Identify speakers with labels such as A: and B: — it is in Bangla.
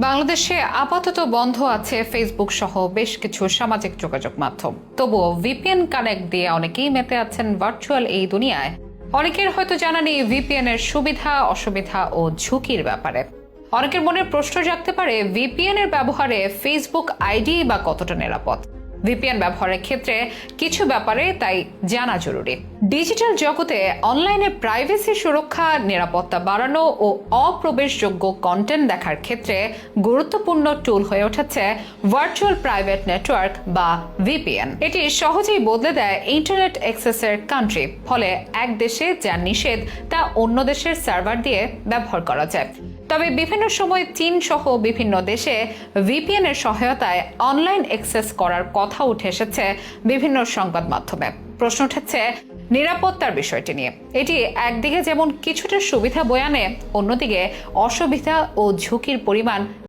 A: বাংলাদেশে আপাতত বন্ধ আছে ফেসবুক সহ বেশ কিছু সামাজিক যোগাযোগ মাধ্যম। তবুও ভিপিএন কানেক্ট দিয়ে অনেকেই মেতে আছেন ভার্চুয়াল এই দুনিয়ায়। অনেকের হয়তো জানা নেই ভিপিএন এর সুবিধা, অসুবিধা ও ঝুঁকির ব্যাপারে। অনেকের মনে প্রশ্ন জাগতে পারে, ভিপিএন এর ব্যবহারে ফেসবুক আইডি বা কতটা নিরাপদ। ভিপিএন ব্যবহারের ক্ষেত্রে কিছু ব্যাপারে তাই জানা জরুরি। ডিজিটাল জগতে অনলাইনে প্রাইভেসি সুরক্ষা, নিরাপত্তা বাড়ানো ও অপ্রবেশযোগ্য কন্টেন্ট দেখার ক্ষেত্রে গুরুত্বপূর্ণ টুল হয়ে উঠেছে ভার্চুয়াল প্রাইভেট নেটওয়ার্ক বা ভিপিএন। এটি সহজেই বদলে দেয় ইন্টারনেট অ্যাক্সেসের কান্ট্রি। ফলে এক দেশে যা নিষেধ তা অন্য দেশের সার্ভার দিয়ে ব্যবহার করা যায়। তবে বিভিন্ন সময় চীন সহ বিভিন্ন দেশে ভিপিএন এর সহায়তায় অনলাইন অ্যাক্সেস করার কথা উঠে এসেছে বিভিন্ন সংবাদ মাধ্যমে। প্রশ্ন উঠেছে নিরাপত্তার বিষয়টি নিয়ে। এটি একদিকে যেমন কিছুটা সুবিধা বয়ে আনে, অন্যদিকে অসুবিধা ও ঝুঁকির পরিমাণ